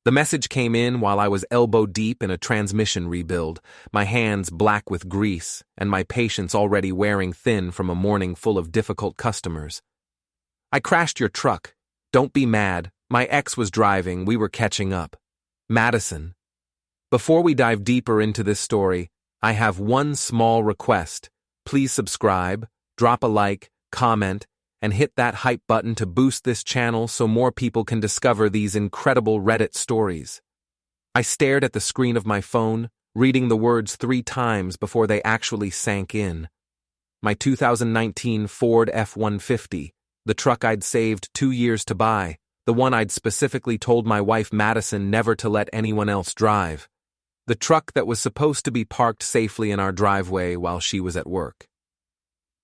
The message came in while I was elbow-deep in a transmission rebuild, my hands black with grease, and my patience already wearing thin from a morning full of difficult customers. "I crashed your truck. Don't be mad. My ex was driving. We were catching up. Madison." Before we dive deeper into this story, I have one small request. Please subscribe, drop a like, comment, and hit that hype button to boost this channel so more people can discover these incredible Reddit stories. I stared at the screen of my phone, reading the words 3 times before they actually sank in. My 2019 Ford F-150, the truck I'd saved 2 years to buy, the one I'd specifically told my wife Madison never to let anyone else drive. The truck that was supposed to be parked safely in our driveway while she was at work.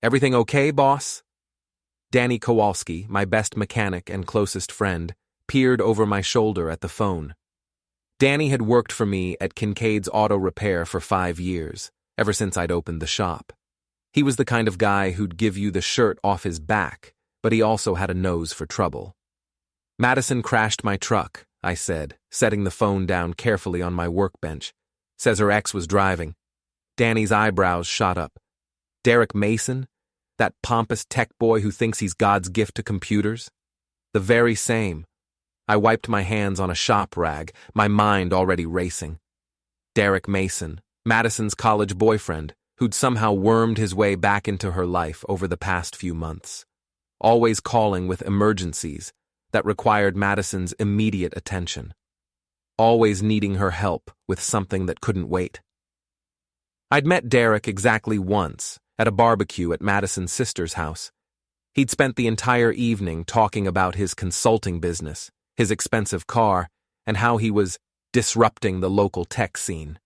"Everything okay, boss?" Danny Kowalski, my best mechanic and closest friend, peered over my shoulder at the phone. Danny had worked for me at Kincaid's Auto Repair for 5 years, ever since I'd opened the shop. He was the kind of guy who'd give you the shirt off his back, but he also had a nose for trouble. "Madison crashed my truck," I said, setting the phone down carefully on my workbench. "Says her ex was driving." Danny's eyebrows shot up. "Derek Mason? That pompous tech boy who thinks he's God's gift to computers?" "The very same." I wiped my hands on a shop rag, my mind already racing. Derek Mason, Madison's college boyfriend, who'd somehow wormed his way back into her life over the past few months. Always calling with emergencies that required Madison's immediate attention. Always needing her help with something that couldn't wait. I'd met Derek exactly once, at a barbecue at Madison's sister's house. He'd spent the entire evening talking about his consulting business, his expensive car, and how he was disrupting the local tech scene.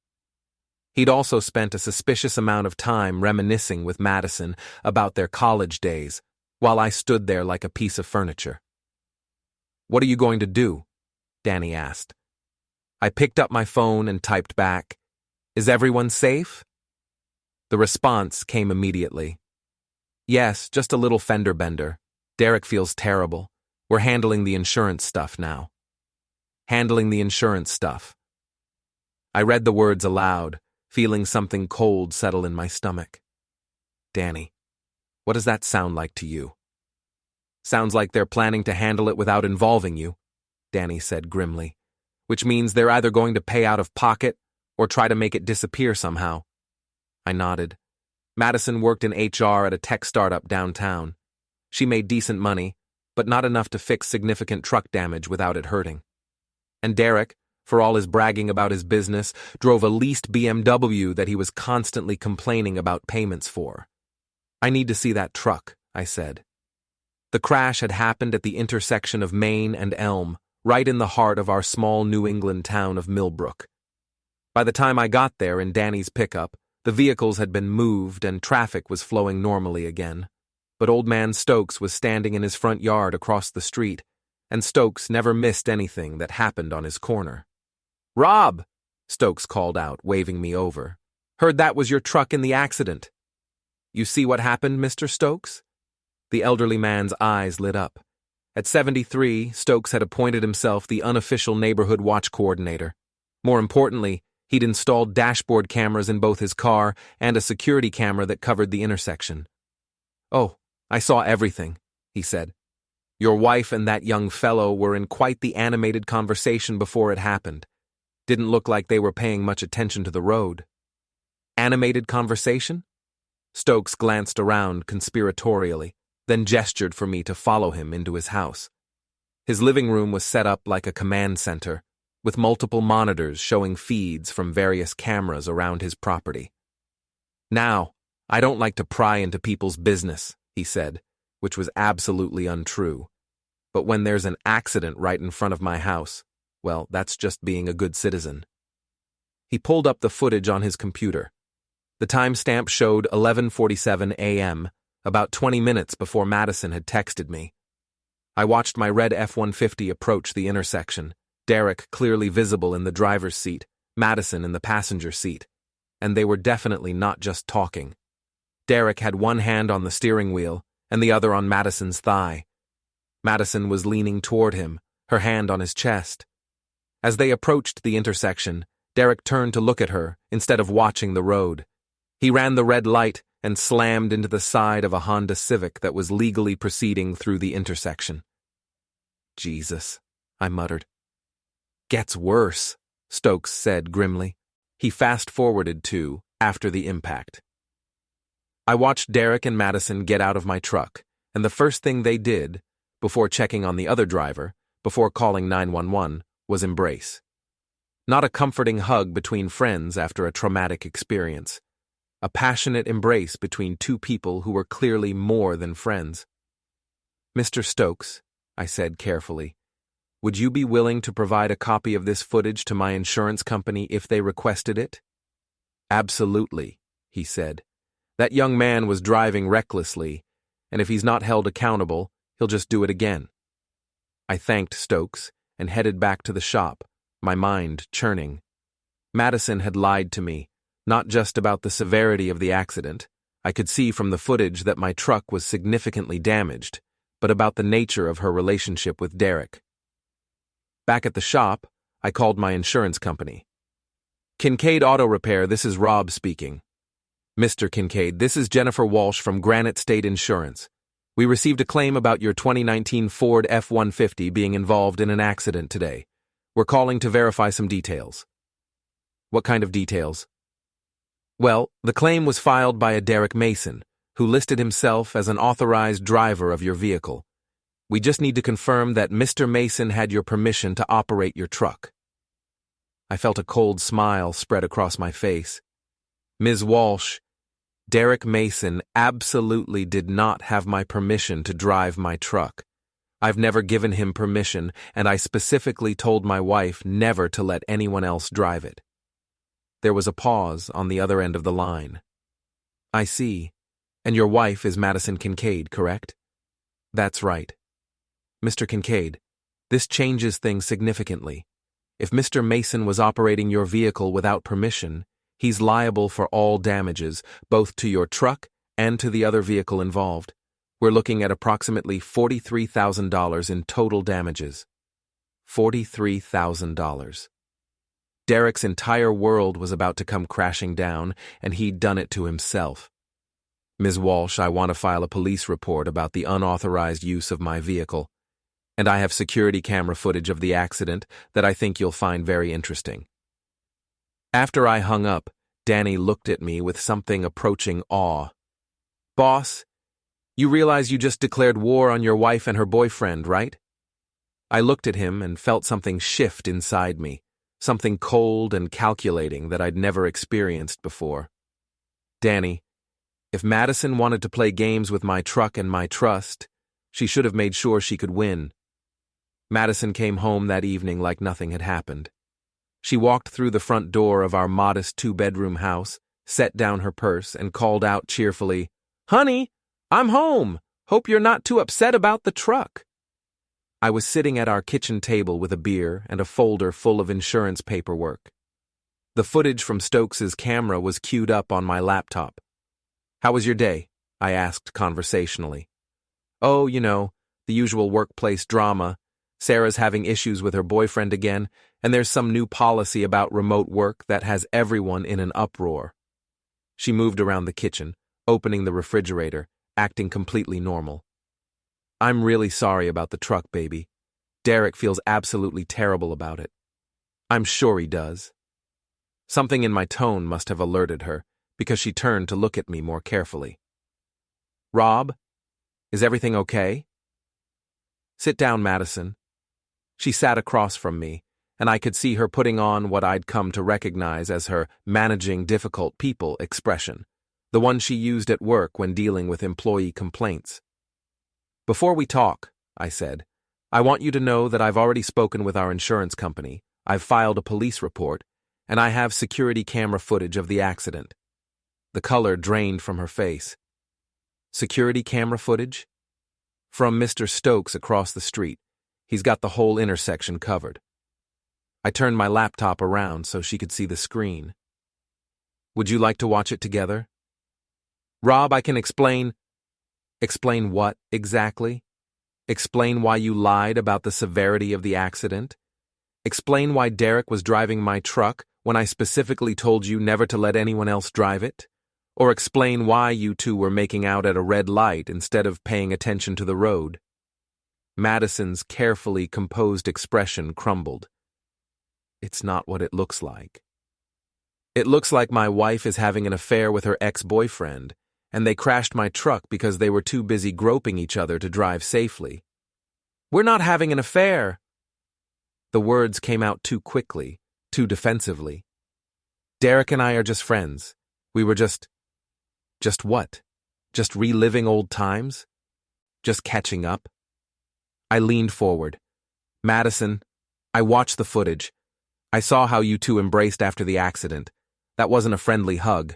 He'd also spent a suspicious amount of time reminiscing with Madison about their college days, while I stood there like a piece of furniture. "What are you going to do?" Danny asked. I picked up my phone and typed back, "Is everyone safe?" The response came immediately. "Yes, just a little fender bender. Derek feels terrible. We're handling the insurance stuff now." Handling the insurance stuff. I read the words aloud, feeling something cold settle in my stomach. "Danny, what does that sound like to you?" "Sounds like they're planning to handle it without involving you," Danny said grimly, "which means they're either going to pay out of pocket or try to make it disappear somehow." I nodded. Madison worked in HR at a tech startup downtown. She made decent money, but not enough to fix significant truck damage without it hurting. And Derek, for all his bragging about his business, drove a leased BMW that he was constantly complaining about payments for. "I need to see that truck," I said. The crash had happened at the intersection of Main and Elm, right in the heart of our small New England town of Millbrook. By the time I got there in Danny's pickup, the vehicles had been moved and traffic was flowing normally again. But Old Man Stokes was standing in his front yard across the street, and Stokes never missed anything that happened on his corner. "Rob!" Stokes called out, waving me over. "Heard that was your truck in the accident." "You see what happened, Mr. Stokes?" The elderly man's eyes lit up. At 73, Stokes had appointed himself the unofficial neighborhood watch coordinator. More importantly, he'd installed dashboard cameras in both his car and a security camera that covered the intersection. "Oh, I saw everything," he said. "Your wife and that young fellow were in quite the animated conversation before it happened. Didn't look like they were paying much attention to the road." "Animated conversation?" Stokes glanced around conspiratorially, then gestured for me to follow him into his house. His living room was set up like a command center, with multiple monitors showing feeds from various cameras around his property. "Now, I don't like to pry into people's business," he said, which was absolutely untrue. "But when there's an accident right in front of my house, well, that's just being a good citizen." He pulled up the footage on his computer. The timestamp showed 11:47 a.m., about 20 minutes before Madison had texted me. I watched my red F-150 approach the intersection, Derek clearly visible in the driver's seat, Madison in the passenger seat, and they were definitely not just talking. Derek had one hand on the steering wheel and the other on Madison's thigh. Madison was leaning toward him, her hand on his chest. As they approached the intersection, Derek turned to look at her instead of watching the road. He ran the red light and slammed into the side of a Honda Civic that was legally proceeding through the intersection. Jesus, I muttered. Gets worse, Stokes said grimly. He fast-forwarded to after the impact. I watched Derek and Madison get out of my truck, and the first thing they did, before checking on the other driver, before calling 911, was embrace. Not a comforting hug between friends after a traumatic experience. A passionate embrace between two people who were clearly more than friends. Mr. Stokes, I said carefully, would you be willing to provide a copy of this footage to my insurance company if they requested it? Absolutely, he said. That young man was driving recklessly, and if he's not held accountable, he'll just do it again. I thanked Stokes and headed back to the shop, my mind churning. Madison had lied to me, not just about the severity of the accident. I could see from the footage that my truck was significantly damaged, but about the nature of her relationship with Derek. Back at the shop, I called my insurance company. Kincaid Auto Repair, this is Rob speaking. Mr. Kincaid, this is Jennifer Walsh from Granite State Insurance. We received a claim about your 2019 Ford F-150 being involved in an accident today. We're calling to verify some details. What kind of details? Well, the claim was filed by a Derek Mason, who listed himself as an authorized driver of your vehicle. We just need to confirm that Mr. Mason had your permission to operate your truck. I felt a cold smile spread across my face. Ms. Walsh, Derek Mason absolutely did not have my permission to drive my truck. I've never given him permission, and I specifically told my wife never to let anyone else drive it. There was a pause on the other end of the line. I see. And your wife is Madison Kincaid, correct? That's right. Mr. Kincaid, this changes things significantly. If Mr. Mason was operating your vehicle without permission, he's liable for all damages, both to your truck and to the other vehicle involved. We're looking at approximately $43,000 in total damages. $43,000. Derek's entire world was about to come crashing down, and he'd done it to himself. Ms. Walsh, I want to file a police report about the unauthorized use of my vehicle, and I have security camera footage of the accident that I think you'll find very interesting. After I hung up, Danny looked at me with something approaching awe. Boss, you realize you just declared war on your wife and her boyfriend, right? I looked at him and felt something shift inside me. Something cold and calculating that I'd never experienced before. Danny, if Madison wanted to play games with my truck and my trust, she should have made sure she could win. Madison came home that evening like nothing had happened. She walked through the front door of our modest two-bedroom house, set down her purse, and called out cheerfully, "Honey, I'm home. Hope you're not too upset about the truck." I was sitting at our kitchen table with a beer and a folder full of insurance paperwork. The footage from Stokes's camera was queued up on my laptop. "How was your day?" I asked conversationally. "Oh, the usual workplace drama. Sarah's having issues with her boyfriend again, and there's some new policy about remote work that has everyone in an uproar." She moved around the kitchen, opening the refrigerator, acting completely normal. "I'm really sorry about the truck, baby. Derek feels absolutely terrible about it." "I'm sure he does." Something in my tone must have alerted her, because she turned to look at me more carefully. "Rob, is everything okay?" "Sit down, Madison." She sat across from me, and I could see her putting on what I'd come to recognize as her managing difficult people expression, the one she used at work when dealing with employee complaints. "Before we talk," I said, "I want you to know that I've already spoken with our insurance company, I've filed a police report, and I have security camera footage of the accident." The color drained from her face. "Security camera footage?" "From Mr. Stokes across the street. He's got the whole intersection covered." I turned my laptop around so she could see the screen. "Would you like to watch it together?" "Rob, I can explain." "Explain what, exactly? Explain why you lied about the severity of the accident? Explain why Derek was driving my truck when I specifically told you never to let anyone else drive it? Or explain why you two were making out at a red light instead of paying attention to the road? Madison's carefully composed expression crumbled. It's not what it looks like. It looks like my wife is having an affair with her ex-boyfriend, and they crashed my truck because they were too busy groping each other to drive safely. We're not having an affair. The words came out too quickly, too defensively. Derek and I are just friends. We were just what? Just reliving old times? Just catching up? I leaned forward. Madison, I watched the footage. I saw how you two embraced after the accident. That wasn't a friendly hug.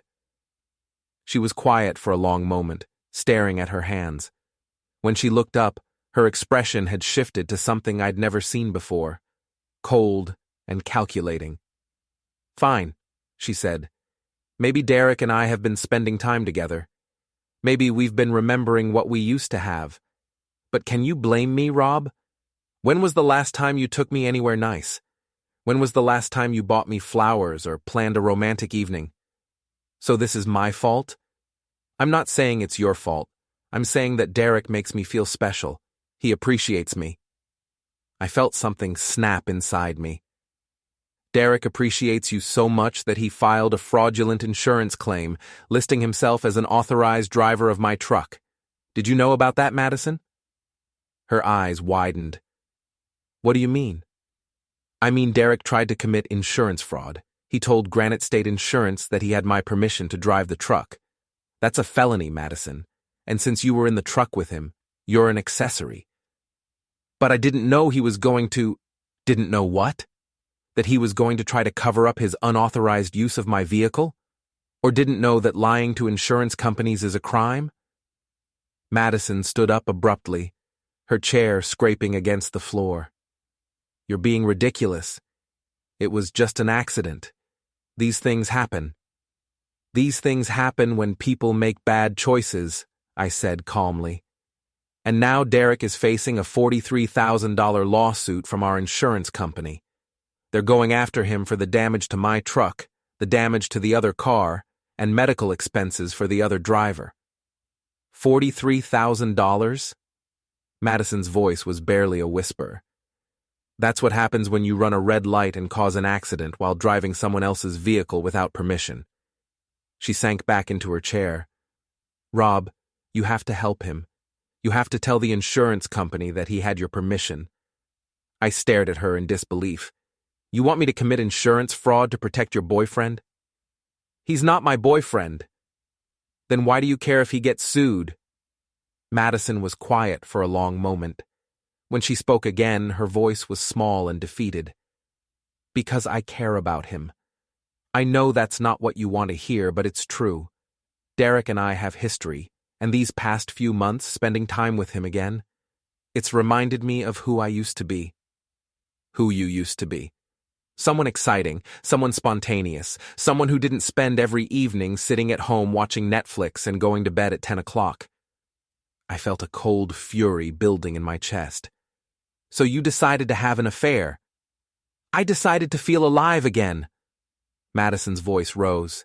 She was quiet for a long moment, staring at her hands. When she looked up, her expression had shifted to something I'd never seen before. Cold and calculating. Fine, she said. Maybe Derek and I have been spending time together. Maybe we've been remembering what we used to have. But can you blame me, Rob? When was the last time you took me anywhere nice? When was the last time you bought me flowers or planned a romantic evening? So this is my fault? I'm not saying it's your fault. I'm saying that Derek makes me feel special. He appreciates me. I felt something snap inside me. Derek appreciates you so much that he filed a fraudulent insurance claim, listing himself as an authorized driver of my truck. Did you know about that, Madison? Her eyes widened. What do you mean? I mean, Derek tried to commit insurance fraud. He told Granite State Insurance that he had my permission to drive the truck. That's a felony, Madison. And since you were in the truck with him, you're an accessory. But I didn't know he was going to... Didn't know what? That he was going to try to cover up his unauthorized use of my vehicle? Or didn't know that lying to insurance companies is a crime? Madison stood up abruptly, her chair scraping against the floor. You're being ridiculous. It was just an accident. These things happen. These things happen when people make bad choices, I said calmly. And now Derek is facing a $43,000 lawsuit from our insurance company. They're going after him for the damage to my truck, the damage to the other car, and medical expenses for the other driver. $43,000? Madison's voice was barely a whisper. That's what happens when you run a red light and cause an accident while driving someone else's vehicle without permission. She sank back into her chair. Rob, you have to help him. You have to tell the insurance company that he had your permission. I stared at her in disbelief. You want me to commit insurance fraud to protect your boyfriend? He's not my boyfriend. Then why do you care if he gets sued? Madison was quiet for a long moment. When she spoke again, her voice was small and defeated. Because I care about him. I know that's not what you want to hear, but it's true. Derek and I have history, and these past few months spending time with him again, it's reminded me of who I used to be. Who you used to be. Someone exciting, someone spontaneous, someone who didn't spend every evening sitting at home watching Netflix and going to bed at 10 o'clock. I felt a cold fury building in my chest. So you decided to have an affair. I decided to feel alive again. Madison's voice rose.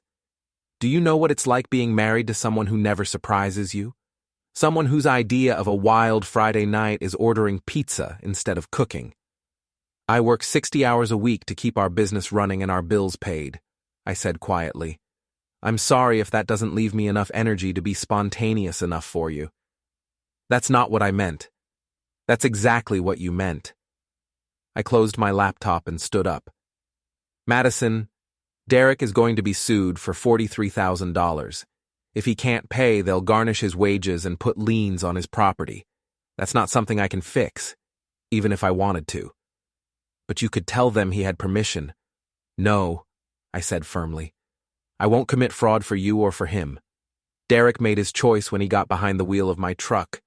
Do you know what it's like being married to someone who never surprises you? Someone whose idea of a wild Friday night is ordering pizza instead of cooking. I work 60 hours a week to keep our business running and our bills paid, I said quietly. I'm sorry if that doesn't leave me enough energy to be spontaneous enough for you. That's not what I meant. That's exactly what you meant. I closed my laptop and stood up. Madison, Derek is going to be sued for $43,000. If he can't pay, they'll garnish his wages and put liens on his property. That's not something I can fix, even if I wanted to. But you could tell them he had permission. No, I said firmly. I won't commit fraud for you or for him. Derek made his choice when he got behind the wheel of my truck.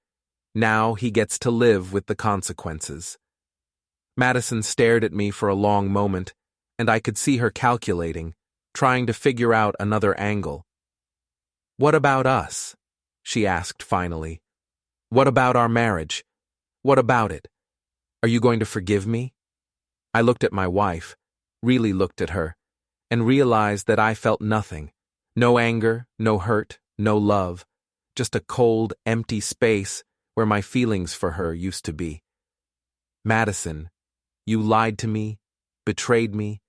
Now he gets to live with the consequences. Madison stared at me for a long moment, and I could see her calculating, trying to figure out another angle. What about us? She asked finally. What about our marriage? What about it? Are you going to forgive me? I looked at my wife, really looked at her, and realized that I felt nothing. No anger, no hurt, no love, just a cold, empty space where my feelings for her used to be. Madison, you lied to me, betrayed me,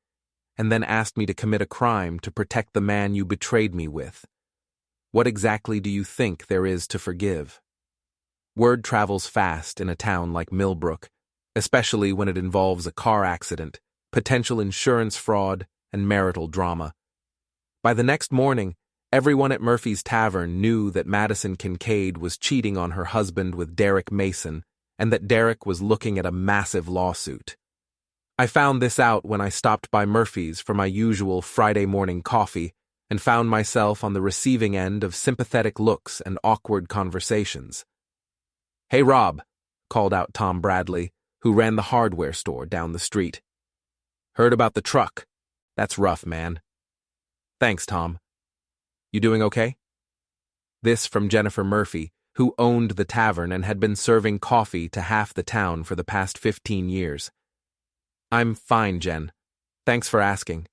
and then asked me to commit a crime to protect the man you betrayed me with. What exactly do you think there is to forgive? Word travels fast in a town like Millbrook, especially when it involves a car accident, potential insurance fraud, and marital drama. By the next morning, everyone at Murphy's Tavern knew that Madison Kincaid was cheating on her husband with Derek Mason, and that Derek was looking at a massive lawsuit. I found this out when I stopped by Murphy's for my usual Friday morning coffee and found myself on the receiving end of sympathetic looks and awkward conversations. "Hey, Rob," called out Tom Bradley, who ran the hardware store down the street. "Heard about the truck. That's rough, man." "Thanks, Tom. You doing okay?" This from Jennifer Murphy, who owned the tavern and had been serving coffee to half the town for the past 15 years. "I'm fine, Jen. Thanks for asking."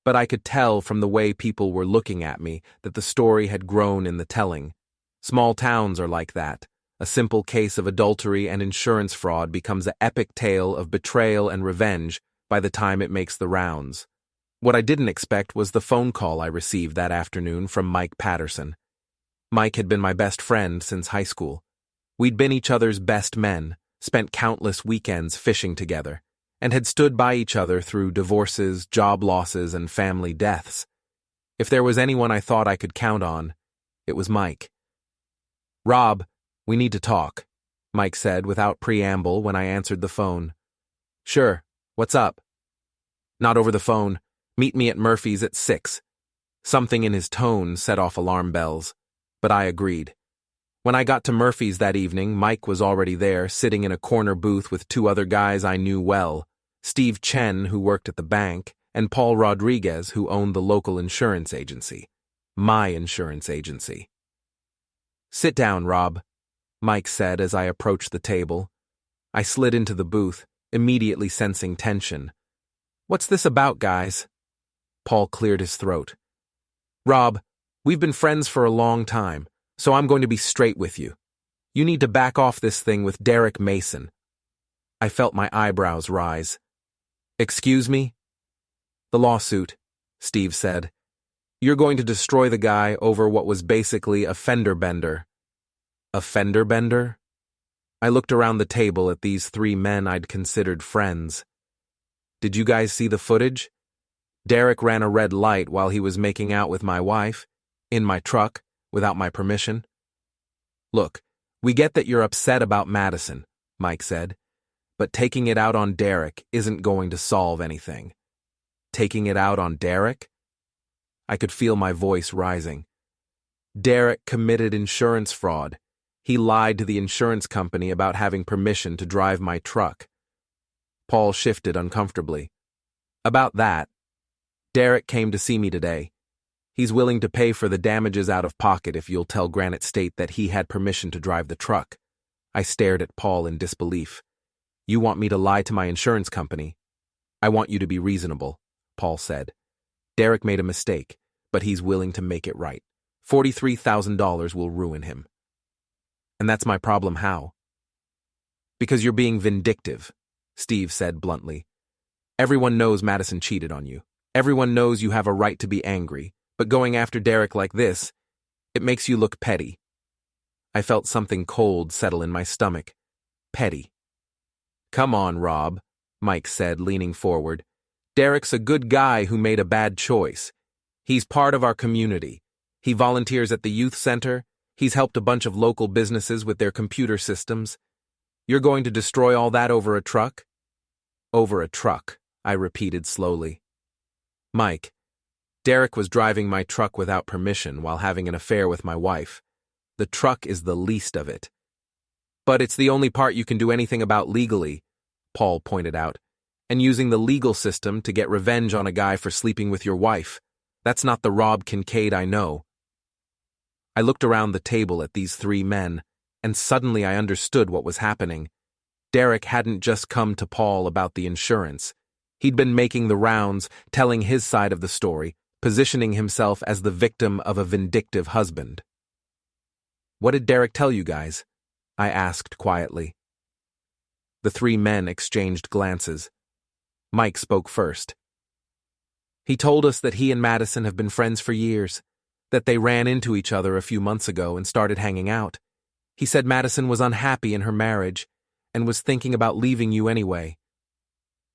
But I could tell from the way people were looking at me that the story had grown in the telling. Small towns are like that. A simple case of adultery and insurance fraud becomes an epic tale of betrayal and revenge by the time it makes the rounds. What I didn't expect was the phone call I received that afternoon from Mike Patterson. Mike had been my best friend since high school. We'd been each other's best men, spent countless weekends fishing together, and had stood by each other through divorces, job losses, and family deaths. If there was anyone I thought I could count on, it was Mike. "Rob, we need to talk," Mike said without preamble when I answered the phone. "Sure, what's up?" "Not over the phone. Meet me at Murphy's at 6. Something in his tone set off alarm bells, but I agreed. When I got to Murphy's that evening, Mike was already there, sitting in a corner booth with two other guys I knew well, Steve Chen, who worked at the bank, and Paul Rodriguez, who owned the local insurance agency. My insurance agency. "Sit down, Rob," Mike said as I approached the table. I slid into the booth, immediately sensing tension. "What's this about, guys?" Paul cleared his throat. "Rob, we've been friends for a long time, so I'm going to be straight with you. You need to back off this thing with Derek Mason." I felt my eyebrows rise. "Excuse me?" "The lawsuit," Steve said. "You're going to destroy the guy over what was basically a fender bender." "A fender bender?" I looked around the table at these three men I'd considered friends. "Did you guys see the footage? Derek ran a red light while he was making out with my wife, in my truck, without my permission." "Look, we get that you're upset about Madison," Mike said, "but taking it out on Derek isn't going to solve anything." "Taking it out on Derek?" I could feel my voice rising. "Derek committed insurance fraud. He lied to the insurance company about having permission to drive my truck." Paul shifted uncomfortably. "About that, Derek came to see me today. He's willing to pay for the damages out of pocket if you'll tell Granite State that he had permission to drive the truck." I stared at Paul in disbelief. "You want me to lie to my insurance company?" "I want you to be reasonable," Paul said. "Derek made a mistake, but he's willing to make it right. $43,000 will ruin him." "And that's my problem how?" "Because you're being vindictive," Steve said bluntly. "Everyone knows Madison cheated on you. Everyone knows you have a right to be angry, but going after Derek like this, it makes you look petty." I felt something cold settle in my stomach. Petty. "Come on, Rob," Mike said, leaning forward. "Derek's a good guy who made a bad choice. He's part of our community. He volunteers at the youth center. He's helped a bunch of local businesses with their computer systems. You're going to destroy all that over a truck?" "Over a truck," I repeated slowly. "Mike, Derek was driving my truck without permission while having an affair with my wife. The truck is the least of it." "But it's the only part you can do anything about legally," Paul pointed out, "and using the legal system to get revenge on a guy for sleeping with your wife. That's not the Rob Kincaid I know." I looked around the table at these three men, and suddenly I understood what was happening. Derek hadn't just come to Paul about the insurance. He'd been making the rounds, telling his side of the story, positioning himself as the victim of a vindictive husband. "What did Derek tell you guys?" I asked quietly. The three men exchanged glances. Mike spoke first. "He told us that he and Madison have been friends for years, that they ran into each other a few months ago and started hanging out. He said Madison was unhappy in her marriage and was thinking about leaving you anyway.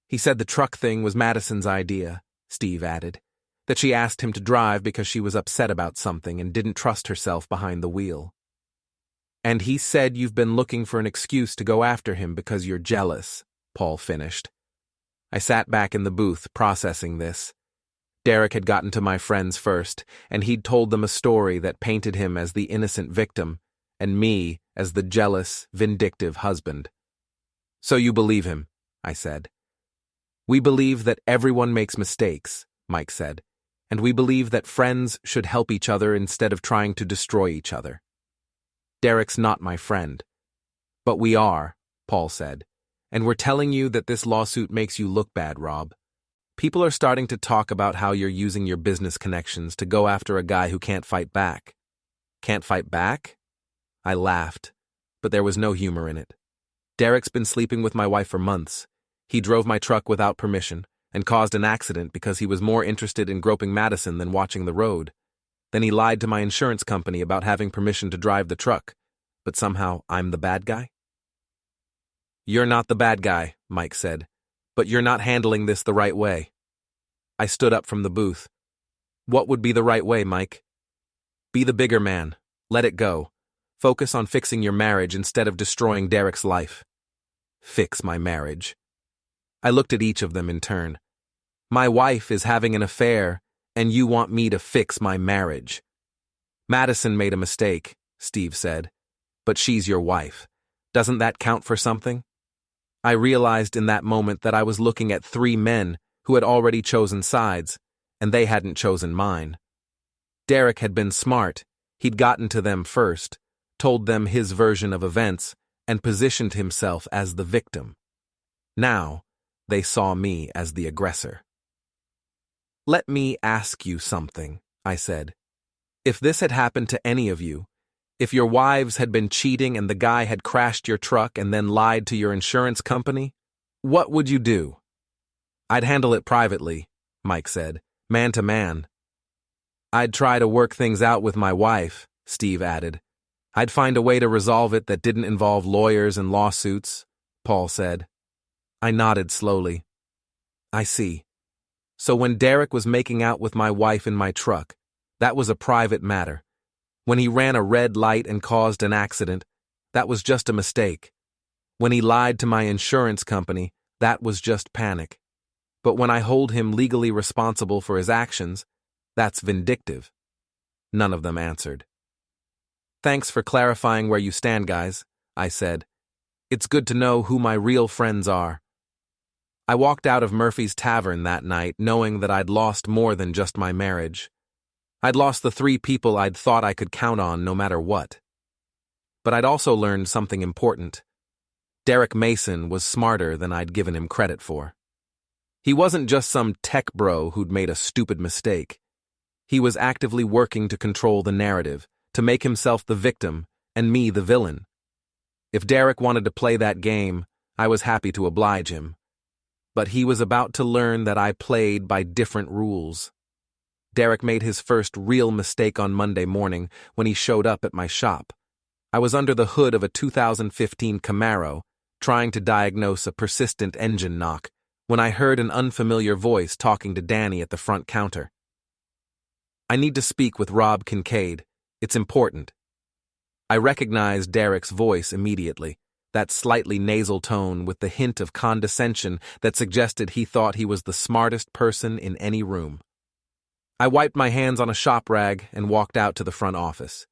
He said the truck thing was Madison's idea," Steve added, "that she asked him to drive because she was upset about something and didn't trust herself behind the wheel. And he said you've been looking for an excuse to go after him because you're jealous," Paul finished. I sat back in the booth, processing this. Derek had gotten to my friends first, and he'd told them a story that painted him as the innocent victim, and me as the jealous, vindictive husband. "So you believe him," I said. "We believe that everyone makes mistakes," Mike said, "and we believe that friends should help each other instead of trying to destroy each other." "Derek's not my friend." "But we are," Paul said, "and we're telling you that this lawsuit makes you look bad, Rob. People are starting to talk about how you're using your business connections to go after a guy who can't fight back." "Can't fight back?" I laughed, but there was no humor in it. "Derek's been sleeping with my wife for months. He drove my truck without permission and caused an accident because he was more interested in groping Madison than watching the road. Then he lied to my insurance company about having permission to drive the truck, but somehow I'm the bad guy?" "You're not the bad guy," Mike said, "but you're not handling this the right way." I stood up from the booth. "What would be the right way, Mike?" "Be the bigger man. Let it go. Focus on fixing your marriage instead of destroying Derek's life." "Fix my marriage." I looked at each of them in turn. "My wife is having an affair, and you want me to fix my marriage." "Madison made a mistake," Steve said, "but she's your wife. Doesn't that count for something?" I realized in that moment that I was looking at three men who had already chosen sides, and they hadn't chosen mine. Derek had been smart. He'd gotten to them first, told them his version of events, and positioned himself as the victim. Now, they saw me as the aggressor. "Let me ask you something," I said. "If this had happened to any of you, if your wives had been cheating and the guy had crashed your truck and then lied to your insurance company, what would you do?" "I'd handle it privately," Mike said, "man to man." "I'd try to work things out with my wife," Steve added. "I'd find a way to resolve it that didn't involve lawyers and lawsuits," Paul said. I nodded slowly. "I see. So when Derek was making out with my wife in my truck, that was a private matter. When he ran a red light and caused an accident, that was just a mistake. When he lied to my insurance company, that was just panic. But when I hold him legally responsible for his actions, that's vindictive." None of them answered. "Thanks for clarifying where you stand, guys," I said. "It's good to know who my real friends are." I walked out of Murphy's Tavern that night knowing that I'd lost more than just my marriage. I'd lost the three people I'd thought I could count on no matter what. But I'd also learned something important. Derek Mason was smarter than I'd given him credit for. He wasn't just some tech bro who'd made a stupid mistake. He was actively working to control the narrative, to make himself the victim and me the villain. If Derek wanted to play that game, I was happy to oblige him. But he was about to learn that I played by different rules. Derek made his first real mistake on Monday morning when he showed up at my shop. I was under the hood of a 2015 Camaro, trying to diagnose a persistent engine knock, when I heard an unfamiliar voice talking to Danny at the front counter. "I need to speak with Rob Kincaid. It's important." I recognized Derek's voice immediately, that slightly nasal tone with the hint of condescension that suggested he thought he was the smartest person in any room. I wiped my hands on a shop rag and walked out to the front office.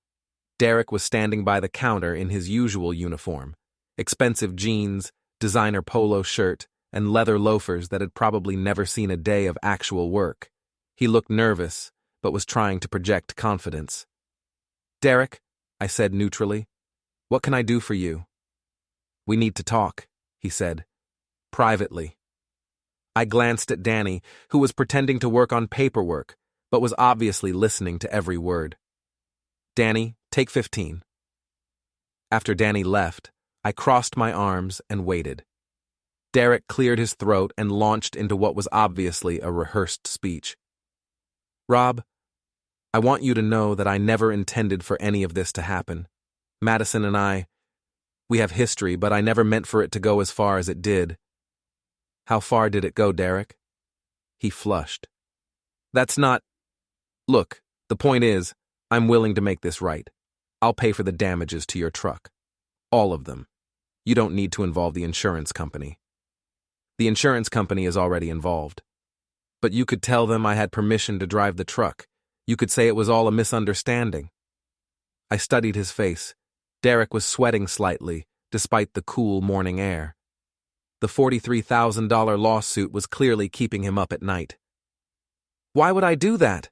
Derek was standing by the counter in his usual uniform, expensive jeans, designer polo shirt, and leather loafers that had probably never seen a day of actual work. He looked nervous, but was trying to project confidence. "Derek," I said neutrally, "what can I do for you?" "We need to talk," he said, privately. I glanced at Danny, who was pretending to work on paperwork, but was obviously listening to every word. Danny, take 15. After Danny left, I crossed my arms and waited. Derek cleared his throat and launched into what was obviously a rehearsed speech. Rob, I want you to know that I never intended for any of this to happen. Madison and we have history, but I never meant for it to go as far as it did. How far did it go, Derek? He flushed. That's not... Look, the point is, I'm willing to make this right. I'll pay for the damages to your truck. All of them. You don't need to involve the insurance company. The insurance company is already involved. But you could tell them I had permission to drive the truck. You could say it was all a misunderstanding. I studied his face. Derek was sweating slightly, despite the cool morning air. The $43,000 lawsuit was clearly keeping him up at night. Why would I do that?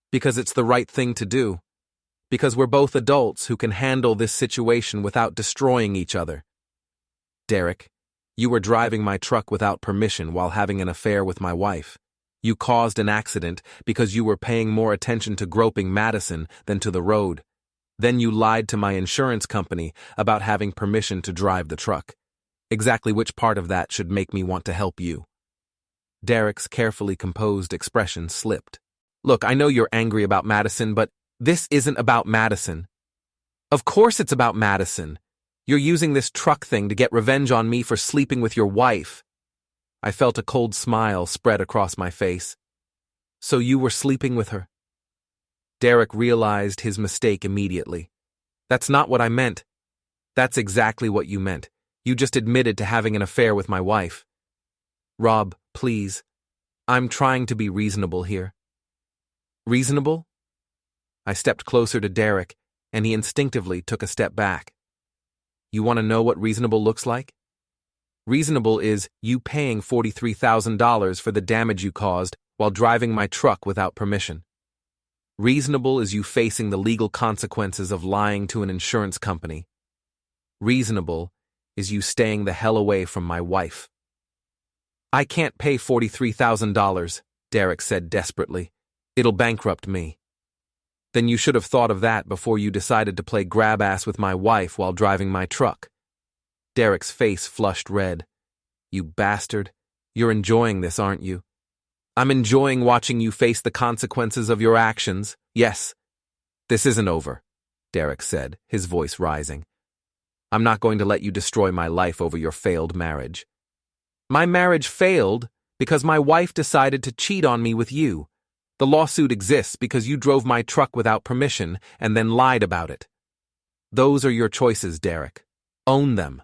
Because it's the right thing to do. Because we're both adults who can handle this situation without destroying each other. Derek, you were driving my truck without permission while having an affair with my wife. You caused an accident because you were paying more attention to groping Madison than to the road. Then you lied to my insurance company about having permission to drive the truck. Exactly which part of that should make me want to help you? Derek's carefully composed expression slipped. Look, I know you're angry about Madison, but this isn't about Madison. Of course it's about Madison. You're using this truck thing to get revenge on me for sleeping with your wife. I felt a cold smile spread across my face. So you were sleeping with her? Derek realized his mistake immediately. That's not what I meant. That's exactly what you meant. You just admitted to having an affair with my wife. Rob, please. I'm trying to be reasonable here. Reasonable? I stepped closer to Derek, and he instinctively took a step back. You want to know what reasonable looks like? Reasonable is you paying $43,000 for the damage you caused while driving my truck without permission. Reasonable is you facing the legal consequences of lying to an insurance company. Reasonable is you staying the hell away from my wife. I can't pay $43,000, Derek said desperately. It'll bankrupt me. Then you should have thought of that before you decided to play grab-ass with my wife while driving my truck. Derek's face flushed red. You bastard. You're enjoying this, aren't you? I'm enjoying watching you face the consequences of your actions. Yes. This isn't over, Derek said, his voice rising. I'm not going to let you destroy my life over your failed marriage. My marriage failed because my wife decided to cheat on me with you. The lawsuit exists because you drove my truck without permission and then lied about it. Those are your choices, Derek. Own them.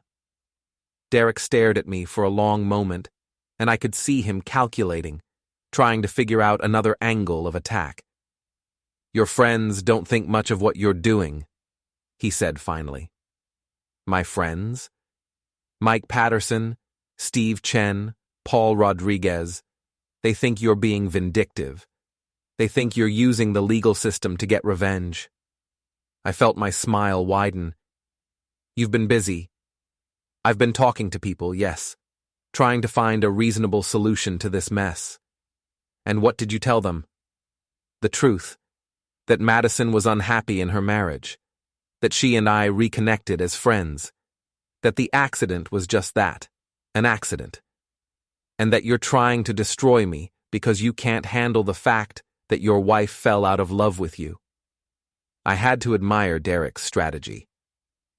Derek stared at me for a long moment, and I could see him calculating, trying to figure out another angle of attack. Your friends don't think much of what you're doing, he said finally. My friends? Mike Patterson, Steve Chen, Paul Rodriguez. They think you're being vindictive. They think you're using the legal system to get revenge. I felt my smile widen. You've been busy. I've been talking to people, yes, trying to find a reasonable solution to this mess. And what did you tell them? The truth. That Madison was unhappy in her marriage. That she and I reconnected as friends. That the accident was just that, an accident. And that you're trying to destroy me because you can't handle the fact that your wife fell out of love with you. I had to admire Derek's strategy.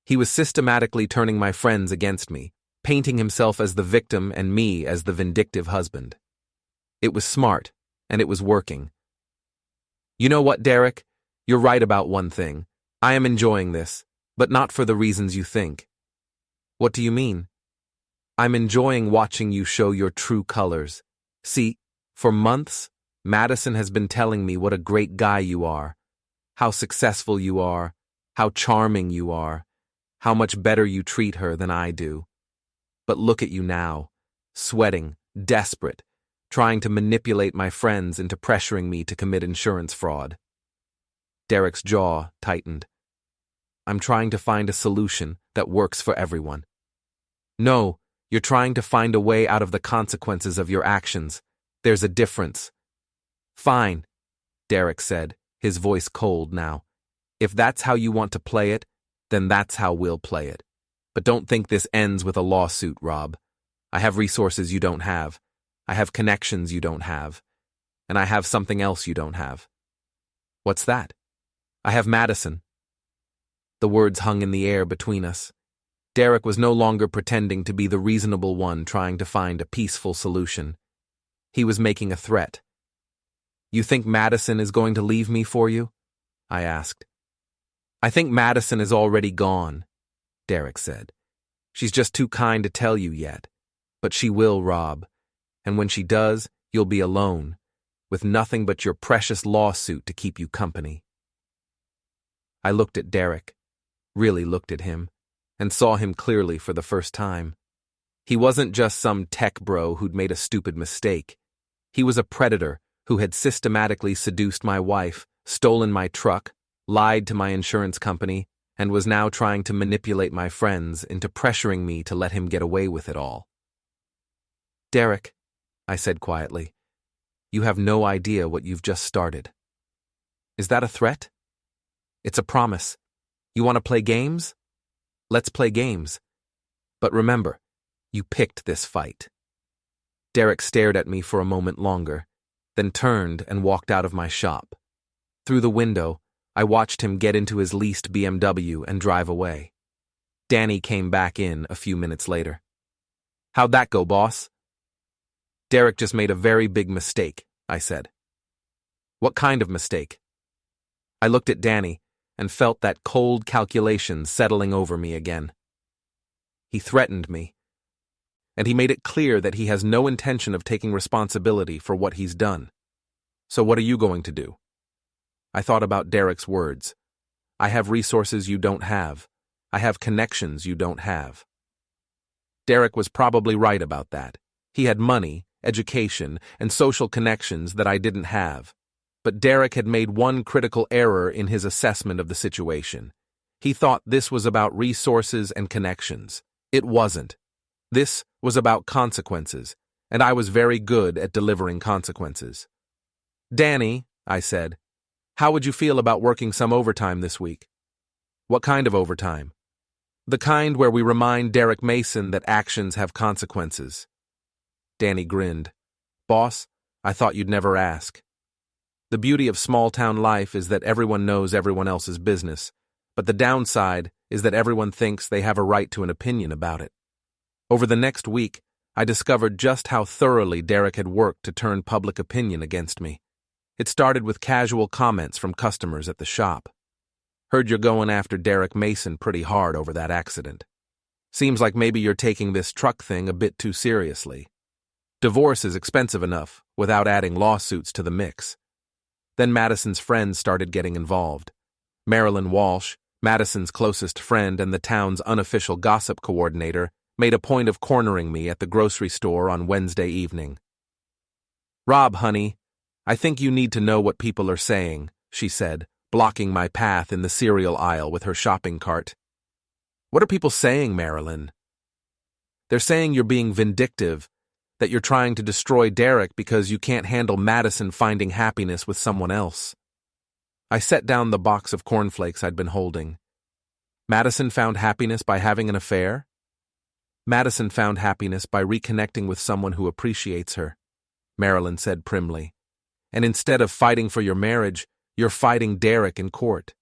He was systematically turning my friends against me, painting himself as the victim and me as the vindictive husband. It was smart, and it was working. You know what, Derek? You're right about one thing. I am enjoying this, but not for the reasons you think. What do you mean? I'm enjoying watching you show your true colors. See, for months, Madison has been telling me what a great guy you are, how successful you are, how charming you are, how much better you treat her than I do. But look at you now, sweating, desperate, trying to manipulate my friends into pressuring me to commit insurance fraud. Derek's jaw tightened. I'm trying to find a solution that works for everyone. No, You're trying to find a way out of the consequences of your actions. There's a difference. Fine, Derek said, his voice cold now. If that's how you want to play it, then that's how we'll play it. But don't think this ends with a lawsuit, Rob. I have resources you don't have. I have connections you don't have. And I have something else you don't have. What's that? I have Madison. The words hung in the air between us. Derek was no longer pretending to be the reasonable one trying to find a peaceful solution. He was making a threat. You think Madison is going to leave me for you? I asked. I think Madison is already gone, Derek said. She's just too kind to tell you yet. But she will, Rob. And when she does, you'll be alone, with nothing but your precious lawsuit to keep you company. I looked at Derek, really looked at him, and saw him clearly for the first time. He wasn't just some tech bro who'd made a stupid mistake. He was a predator who had systematically seduced my wife, stolen my truck, lied to my insurance company, and was now trying to manipulate my friends into pressuring me to let him get away with it all. Derek, I said quietly, you have no idea what you've just started. Is that a threat? It's a promise. You want to play games? Let's play games. But remember, you picked this fight. Derek stared at me for a moment longer, then turned and walked out of my shop. Through the window, I watched him get into his leased BMW and drive away. Danny came back in a few minutes later. How'd that go, boss? Derek just made a very big mistake, I said. What kind of mistake? I looked at Danny and felt that cold calculation settling over me again. He threatened me, and he made it clear that he has no intention of taking responsibility for what he's done. So what are you going to do? I thought about Derek's words. I have resources you don't have. I have connections you don't have. Derek was probably right about that. He had money, education, and social connections that I didn't have. But Derek had made one critical error in his assessment of the situation. He thought this was about resources and connections. It wasn't. This was about consequences, and I was very good at delivering consequences. Danny, I said, how would you feel about working some overtime this week? What kind of overtime? The kind where we remind Derek Mason that actions have consequences. Danny grinned. Boss, I thought you'd never ask. The beauty of small-town life is that everyone knows everyone else's business, but the downside is that everyone thinks they have a right to an opinion about it. Over the next week, I discovered just how thoroughly Derek had worked to turn public opinion against me. It started with casual comments from customers at the shop. Heard you're going after Derek Mason pretty hard over that accident. Seems like maybe you're taking this truck thing a bit too seriously. Divorce is expensive enough without adding lawsuits to the mix. Then Madison's friends started getting involved. Marilyn Walsh, Madison's closest friend and the town's unofficial gossip coordinator, made a point of cornering me at the grocery store on Wednesday evening. Rob, honey, I think you need to know what people are saying, she said, blocking my path in the cereal aisle with her shopping cart. What are people saying, Marilyn? They're saying you're being vindictive, that you're trying to destroy Derek because you can't handle Madison finding happiness with someone else. I set down the box of cornflakes I'd been holding. Madison found happiness by having an affair? Madison found happiness by reconnecting with someone who appreciates her, Marilyn said primly. And instead of fighting for your marriage, you're fighting Derek in court.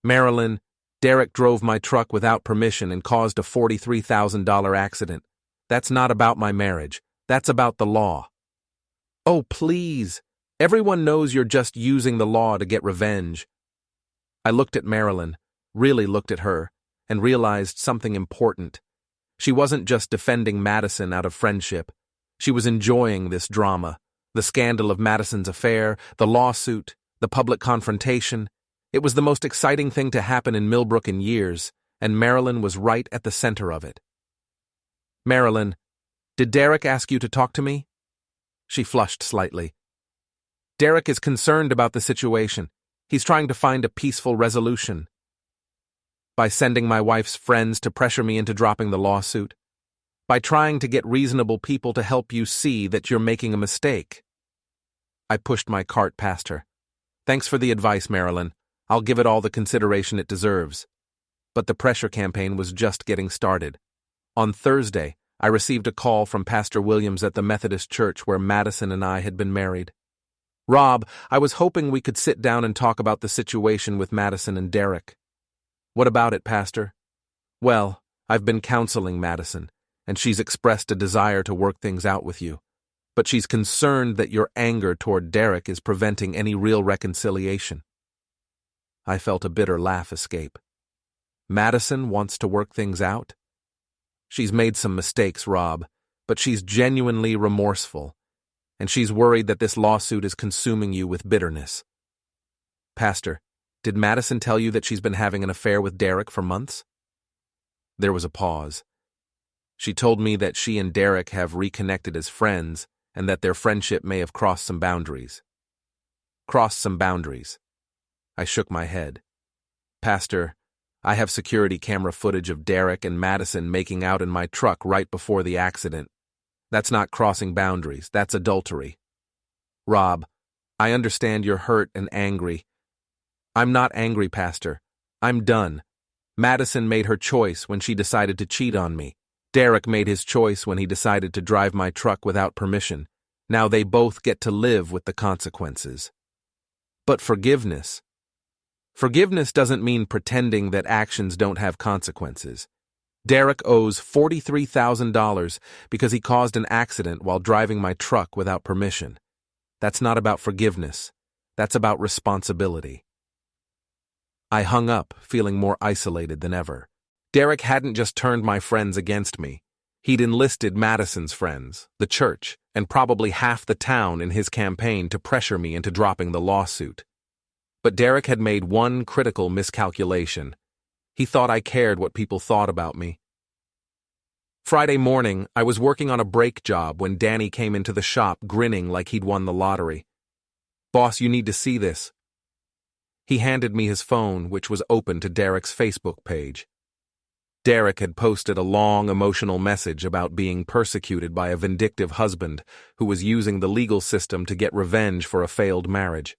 Marilyn, Derek drove my truck without permission and caused a $43,000 accident. That's not about my marriage. That's about the law. Oh, please. Everyone knows you're just using the law to get revenge. I looked at Marilyn, really looked at her, and realized something important. She wasn't just defending Madison out of friendship. She was enjoying this drama, the scandal of Madison's affair, the lawsuit, the public confrontation. It was the most exciting thing to happen in Millbrook in years, and Marilyn was right at the center of it. Marilyn, did Derek ask you to talk to me? She flushed slightly. Derek is concerned about the situation. He's trying to find a peaceful resolution. By sending my wife's friends to pressure me into dropping the lawsuit? by trying to get reasonable people to help you see that you're making a mistake. I pushed my cart past her. Thanks for the advice, Marilyn. I'll give it all the consideration it deserves. But the pressure campaign was just getting started. On Thursday, I received a call from Pastor Williams at the Methodist Church where Madison and I had been married. Rob, I was hoping we could sit down and talk about the situation with Madison and Derek. What about it, Pastor? Well, I've been counseling Madison, and she's expressed a desire to work things out with you. But she's concerned that your anger toward Derek is preventing any real reconciliation. I felt a bitter laugh escape. Madison wants to work things out? She's made some mistakes, Rob, but she's genuinely remorseful, and she's worried that this lawsuit is consuming you with bitterness. Pastor, did Madison tell you that she's been having an affair with Derek for months? There was a pause. She told me that she and Derek have reconnected as friends and that their friendship may have crossed some boundaries. Crossed some boundaries. I shook my head. Pastor, I have security camera footage of Derek and Madison making out in my truck right before the accident. That's not crossing boundaries, that's adultery. Rob, I understand you're hurt and angry. I'm not angry, Pastor. I'm done. Madison made her choice when she decided to cheat on me. Derek made his choice when he decided to drive my truck without permission. Now they both get to live with the consequences. But forgiveness. Forgiveness doesn't mean pretending that actions don't have consequences. Derek owes $43,000 because he caused an accident while driving my truck without permission. That's not about forgiveness. That's about responsibility. I hung up, feeling more isolated than ever. Derek hadn't just turned my friends against me. He'd enlisted Madison's friends, the church, and probably half the town in his campaign to pressure me into dropping the lawsuit. But Derek had made one critical miscalculation. He thought I cared what people thought about me. Friday morning, I was working on a brake job when Danny came into the shop grinning like he'd won the lottery. Boss, you need to see this. He handed me his phone, which was open to Derek's Facebook page. Derek had posted a long, emotional message about being persecuted by a vindictive husband who was using the legal system to get revenge for a failed marriage.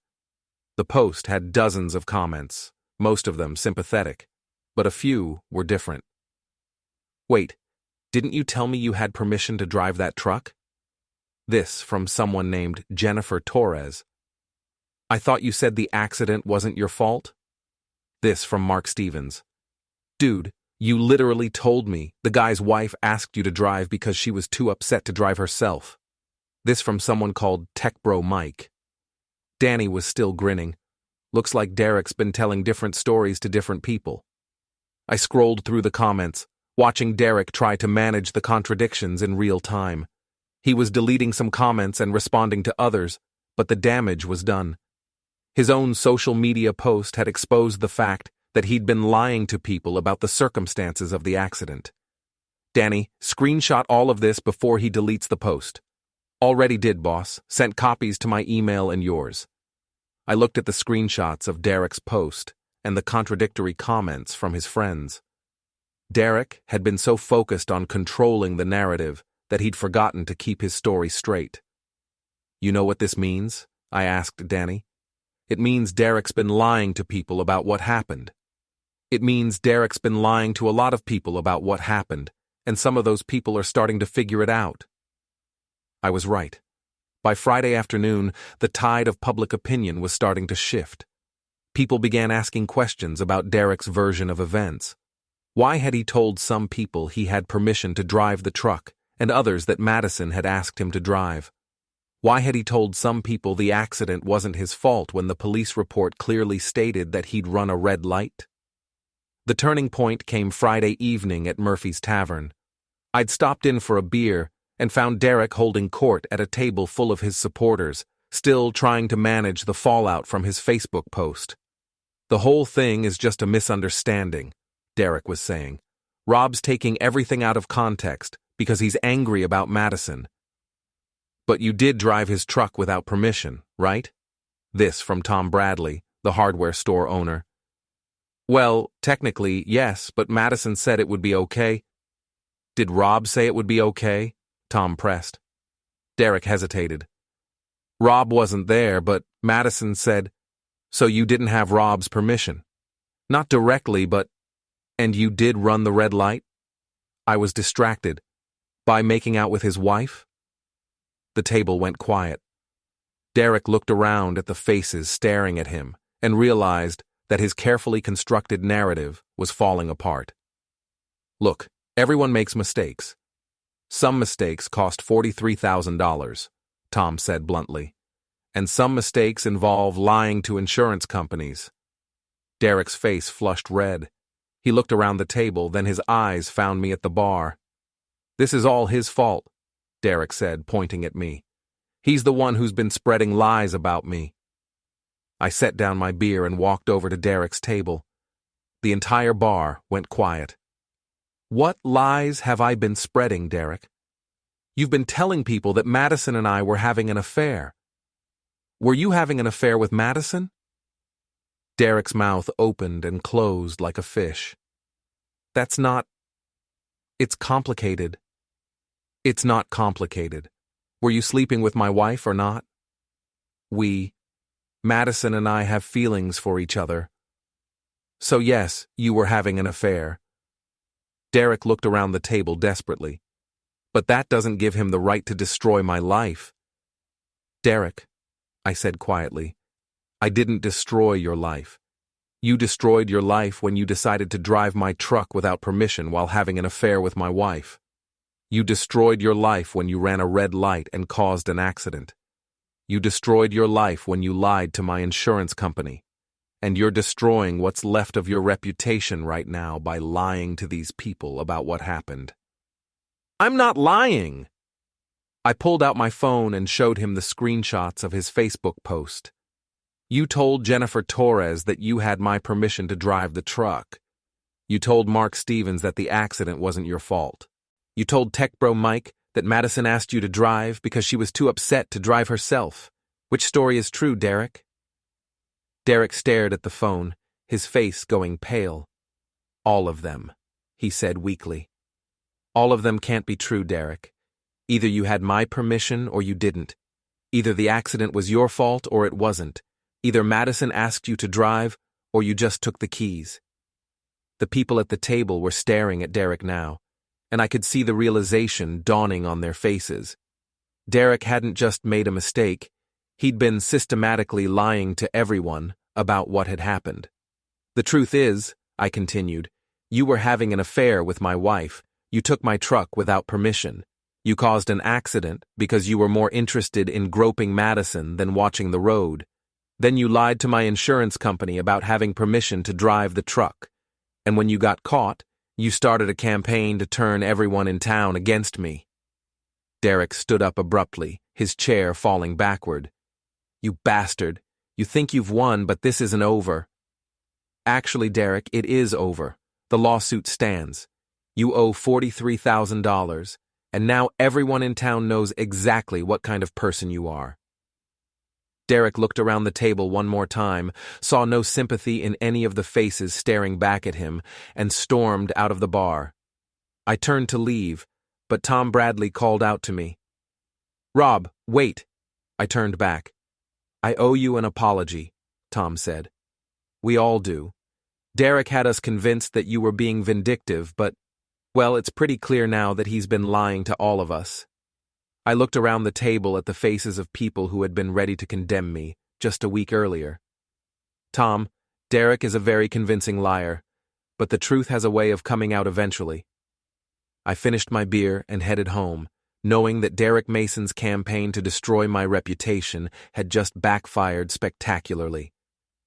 The post had dozens of comments, most of them sympathetic, but a few were different. Wait, didn't you tell me you had permission to drive that truck? This from someone named Jennifer Torres. I thought you said the accident wasn't your fault? This from Mark Stevens. Dude, you literally told me the guy's wife asked you to drive because she was too upset to drive herself. This from someone called Tech Bro Mike. Danny was still grinning. Looks like Derek's been telling different stories to different people. I scrolled through the comments, watching Derek try to manage the contradictions in real time. He was deleting some comments and responding to others, but the damage was done. His own social media post had exposed the fact that he'd been lying to people about the circumstances of the accident. Danny, screenshot all of this before he deletes the post. Already did, boss. Sent copies to my email and yours. I looked at the screenshots of Derek's post and the contradictory comments from his friends. Derek had been so focused on controlling the narrative that he'd forgotten to keep his story straight. You know what this means? I asked Danny. It means Derek's been lying to people about what happened. It means Derek's been lying to a lot of people about what happened, and some of those people are starting to figure it out. I was right. By Friday afternoon, the tide of public opinion was starting to shift. People began asking questions about Derek's version of events. Why had he told some people he had permission to drive the truck, and others that Madison had asked him to drive? Why had he told some people the accident wasn't his fault when the police report clearly stated that he'd run a red light? The turning point came Friday evening at Murphy's Tavern. I'd stopped in for a beer and found Derek holding court at a table full of his supporters, still trying to manage the fallout from his Facebook post. The whole thing is just a misunderstanding, Derek was saying. Rob's taking everything out of context because he's angry about Madison. But you did drive his truck without permission, right? This from Tom Bradley, the hardware store owner. Well, technically, yes, but Madison said it would be okay. Did Rob say it would be okay? Tom pressed. Derek hesitated. Rob wasn't there, but Madison said, so you didn't have Rob's permission? Not directly, but, and you did run the red light? I was distracted. By making out with his wife? The table went quiet. Derek looked around at the faces staring at him and realized that his carefully constructed narrative was falling apart. Look, everyone makes mistakes. Some mistakes cost $43,000, Tom said bluntly. And some mistakes involve lying to insurance companies. Derek's face flushed red. He looked around the table, then his eyes found me at the bar. This is all his fault, Derek said, pointing at me. He's the one who's been spreading lies about me. I set down my beer and walked over to Derek's table. The entire bar went quiet. What lies have I been spreading, Derek? You've been telling people that Madison and I were having an affair. Were you having an affair with Madison? Derek's mouth opened and closed like a fish. That's not... It's complicated. It's not complicated. Were you sleeping with my wife or not? Madison and I have feelings for each other. So yes, you were having an affair. Derek looked around the table desperately. But that doesn't give him the right to destroy my life. Derek, I said quietly, I didn't destroy your life. You destroyed your life when you decided to drive my truck without permission while having an affair with my wife. You destroyed your life when you ran a red light and caused an accident. You destroyed your life when you lied to my insurance company. And you're destroying what's left of your reputation right now by lying to these people about what happened. I'm not lying. I pulled out my phone and showed him the screenshots of his Facebook post. You told Jennifer Torres that you had my permission to drive the truck. You told Mark Stevens that the accident wasn't your fault. You told Tech Bro Mike that Madison asked you to drive because she was too upset to drive herself. Which story is true, Derek? Derek stared at the phone, his face going pale. All of them, he said weakly. All of them can't be true, Derek. Either you had my permission or you didn't. Either the accident was your fault or it wasn't. Either Madison asked you to drive or you just took the keys. The people at the table were staring at Derek now, and I could see the realization dawning on their faces. Derek hadn't just made a mistake, he'd been systematically lying to everyone about what had happened. The truth is, I continued, you were having an affair with my wife. You took my truck without permission. You caused an accident because you were more interested in groping Madison than watching the road. Then you lied to my insurance company about having permission to drive the truck. And when you got caught, you started a campaign to turn everyone in town against me. Derek stood up abruptly, his chair falling backward. You bastard. You think you've won, but this isn't over. Actually, Derek, it is over. The lawsuit stands. You owe $43,000, and now everyone in town knows exactly what kind of person you are. Derek looked around the table one more time, saw no sympathy in any of the faces staring back at him, and stormed out of the bar. I turned to leave, but Tom Bradley called out to me. Rob, wait. I turned back. I owe you an apology, Tom said. We all do. Derek had us convinced that you were being vindictive, but, well, it's pretty clear now that he's been lying to all of us. I looked around the table at the faces of people who had been ready to condemn me just a week earlier. Tom, Derek is a very convincing liar, but the truth has a way of coming out eventually. I finished my beer and headed home, knowing that Derek Mason's campaign to destroy my reputation had just backfired spectacularly.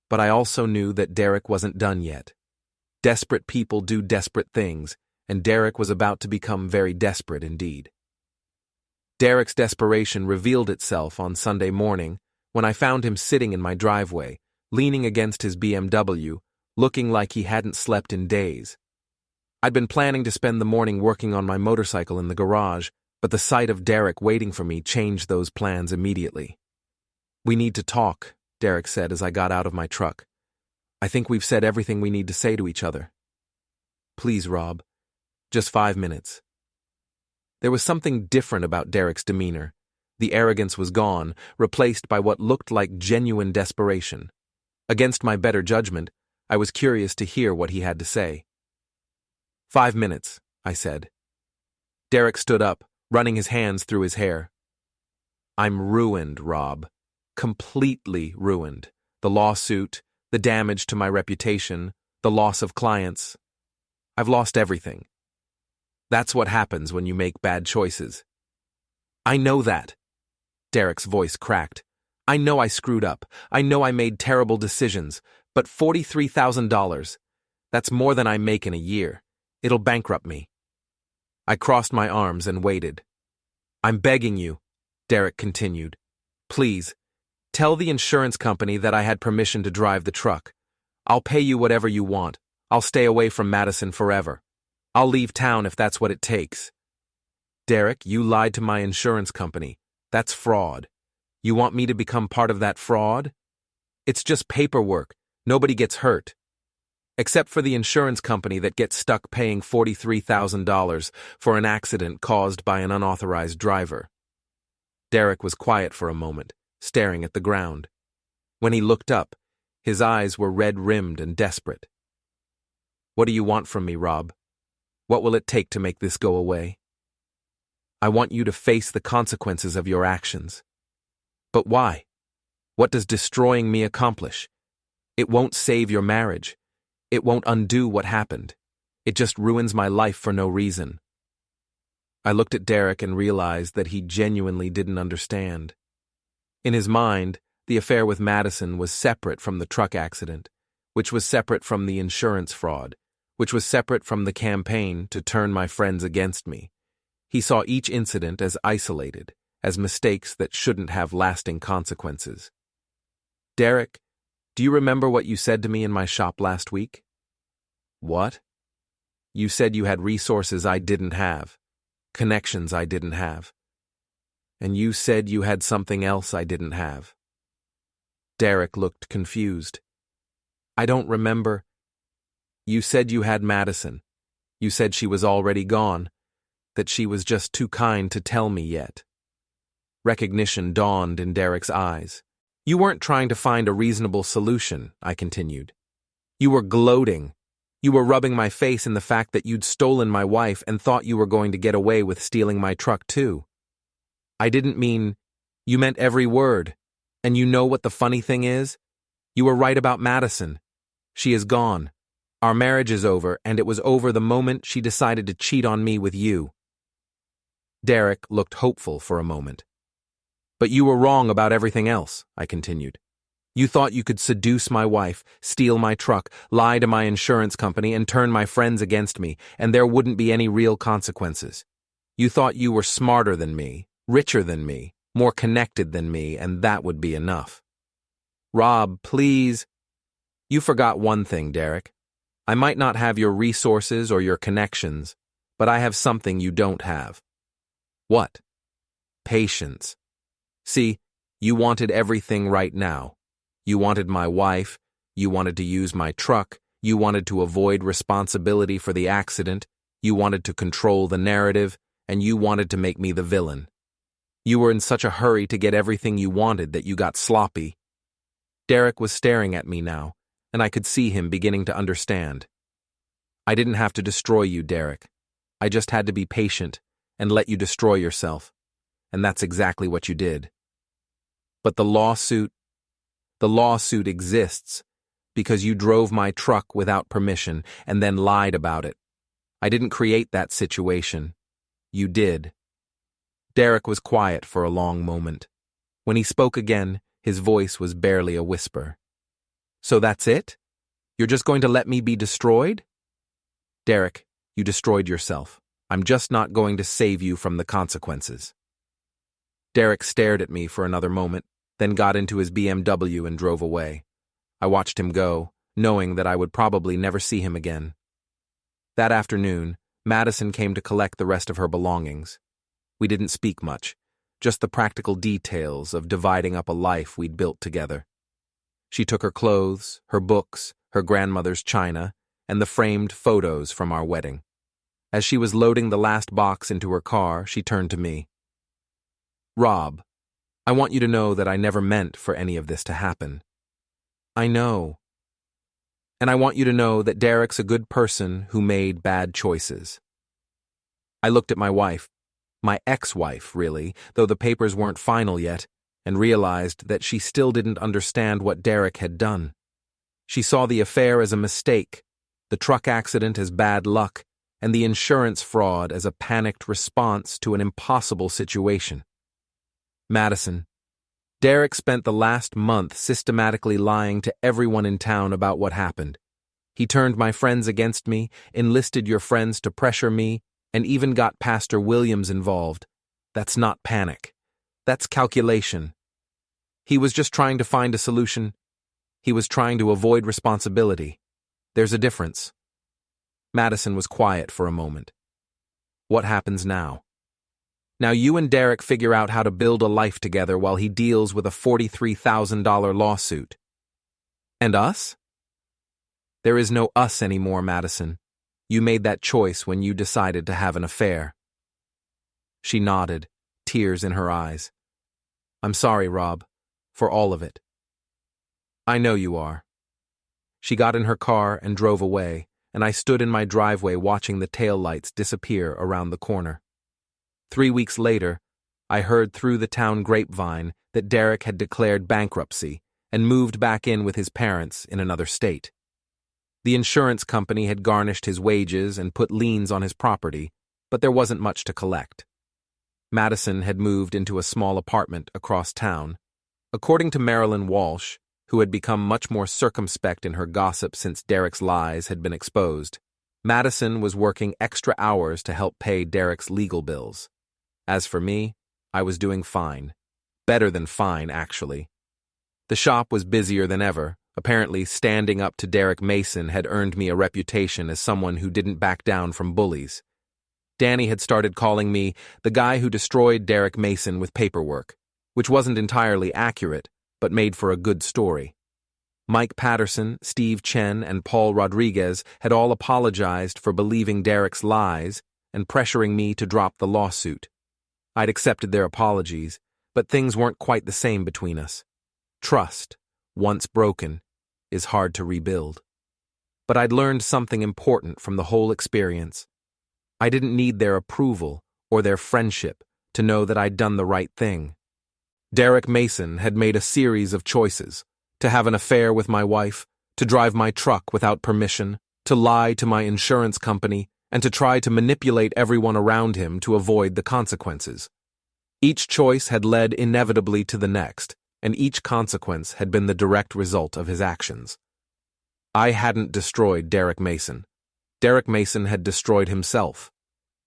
But I also knew that Derek wasn't done yet. Desperate people do desperate things, and Derek was about to become very desperate indeed. Derek's desperation revealed itself on Sunday morning when I found him sitting in my driveway, leaning against his BMW, looking like he hadn't slept in days. I'd been planning to spend the morning working on my motorcycle in the garage, but the sight of Derek waiting for me changed those plans immediately. We need to talk, Derek said as I got out of my truck. I think we've said everything we need to say to each other. Please, Rob. Just 5 minutes. There was something different about Derek's demeanor. The arrogance was gone, replaced by what looked like genuine desperation. Against my better judgment, I was curious to hear what he had to say. 5 minutes, I said. Derek stood up, running his hands through his hair. I'm ruined, Rob. Completely ruined. The lawsuit, the damage to my reputation, the loss of clients. I've lost everything. That's what happens when you make bad choices. I know that. Derek's voice cracked. I know I screwed up. I know I made terrible decisions. But $43,000, that's more than I make in a year. It'll bankrupt me. I crossed my arms and waited. I'm begging you, Derek continued. Please, tell the insurance company that I had permission to drive the truck. I'll pay you whatever you want. I'll stay away from Madison forever. I'll leave town if that's what it takes. Derek, you lied to my insurance company. That's fraud. You want me to become part of that fraud? It's just paperwork. Nobody gets hurt. Except for the insurance company that gets stuck paying $43,000 for an accident caused by an unauthorized driver. Derek was quiet for a moment, staring at the ground. When he looked up, his eyes were red-rimmed and desperate. What do you want from me, Rob? What will it take to make this go away? I want you to face the consequences of your actions. But why? What does destroying me accomplish? It won't save your marriage. It won't undo what happened. It just ruins my life for no reason. I looked at Derek and realized that he genuinely didn't understand. In his mind, the affair with Madison was separate from the truck accident, which was separate from the insurance fraud, which was separate from the campaign to turn my friends against me. He saw each incident as isolated, as mistakes that shouldn't have lasting consequences. Derek, do you remember what you said to me in my shop last week? What? You said you had resources I didn't have, connections I didn't have. And you said you had something else I didn't have. Derek looked confused. I don't remember. You said you had Madison. You said she was already gone, that she was just too kind to tell me yet. Recognition dawned in Derek's eyes. You weren't trying to find a reasonable solution, I continued. You were gloating. You were rubbing my face in the fact that you'd stolen my wife and thought you were going to get away with stealing my truck too. I didn't mean, you meant every word. And you know what the funny thing is? You were right about Madison. She is gone. Our marriage is over, and it was over the moment she decided to cheat on me with you. Derek looked hopeful for a moment. But you were wrong about everything else, I continued. You thought you could seduce my wife, steal my truck, lie to my insurance company, and turn my friends against me, and there wouldn't be any real consequences. You thought you were smarter than me, richer than me, more connected than me, and that would be enough. Rob, please. You forgot one thing, Derek. I might not have your resources or your connections, but I have something you don't have. What? Patience. See, you wanted everything right now. You wanted my wife, you wanted to use my truck, you wanted to avoid responsibility for the accident, you wanted to control the narrative, and you wanted to make me the villain. You were in such a hurry to get everything you wanted that you got sloppy. Derek was staring at me now, and I could see him beginning to understand. I didn't have to destroy you, Derek. I just had to be patient and let you destroy yourself, and that's exactly what you did. But the lawsuit exists because you drove my truck without permission and then lied about it. I didn't create that situation. You did. Derek was quiet for a long moment. When he spoke again, his voice was barely a whisper. So that's it? You're just going to let me be destroyed? Derek, you destroyed yourself. I'm just not going to save you from the consequences. Derek stared at me for another moment, then got into his BMW and drove away. I watched him go, knowing that I would probably never see him again. That afternoon, Madison came to collect the rest of her belongings. We didn't speak much, just the practical details of dividing up a life we'd built together. She took her clothes, her books, her grandmother's china, and the framed photos from our wedding. As she was loading the last box into her car, she turned to me. Rob, I want you to know that I never meant for any of this to happen. I know. And I want you to know that Derek's a good person who made bad choices. I looked at my wife, my ex-wife, really, though the papers weren't final yet, and realized that she still didn't understand what Derek had done. She saw the affair as a mistake, the truck accident as bad luck, and the insurance fraud as a panicked response to an impossible situation. Madison, Derek spent the last month systematically lying to everyone in town about what happened. He turned my friends against me, enlisted your friends to pressure me, and even got Pastor Williams involved. That's not panic. That's calculation. He was just trying to find a solution. He was trying to avoid responsibility. There's a difference. Madison was quiet for a moment. What happens now? Now you and Derek figure out how to build a life together while he deals with a $43,000 lawsuit. And us? There is no us anymore, Madison. You made that choice when you decided to have an affair. She nodded, tears in her eyes. I'm sorry, Rob, for all of it. I know you are. She got in her car and drove away, and I stood in my driveway watching the taillights disappear around the corner. 3 weeks later, I heard through the town grapevine that Derek had declared bankruptcy and moved back in with his parents in another state. The insurance company had garnished his wages and put liens on his property, but there wasn't much to collect. Madison had moved into a small apartment across town. According to Marilyn Walsh, who had become much more circumspect in her gossip since Derek's lies had been exposed, Madison was working extra hours to help pay Derek's legal bills. As for me, I was doing fine. Better than fine, actually. The shop was busier than ever. Apparently, standing up to Derek Mason had earned me a reputation as someone who didn't back down from bullies. Danny had started calling me the guy who destroyed Derek Mason with paperwork, which wasn't entirely accurate, but made for a good story. Mike Patterson, Steve Chen, and Paul Rodriguez had all apologized for believing Derek's lies and pressuring me to drop the lawsuit. I'd accepted their apologies, but things weren't quite the same between us. Trust, once broken, is hard to rebuild. But I'd learned something important from the whole experience. I didn't need their approval or their friendship to know that I'd done the right thing. Derek Mason had made a series of choices: to have an affair with my wife, to drive my truck without permission, to lie to my insurance company, and to try to manipulate everyone around him to avoid the consequences. Each choice had led inevitably to the next, and each consequence had been the direct result of his actions. I hadn't destroyed Derek Mason. Derek Mason had destroyed himself.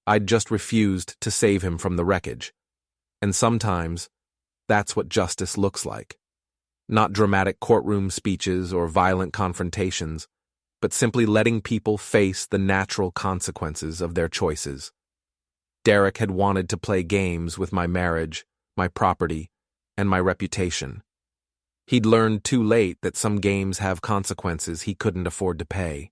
I'd just refused to save him from the wreckage. And sometimes, that's what justice looks like. Not dramatic courtroom speeches or violent confrontations, but simply letting people face the natural consequences of their choices. Derek had wanted to play games with my marriage, my property, and my reputation. He'd learned too late that some games have consequences he couldn't afford to pay.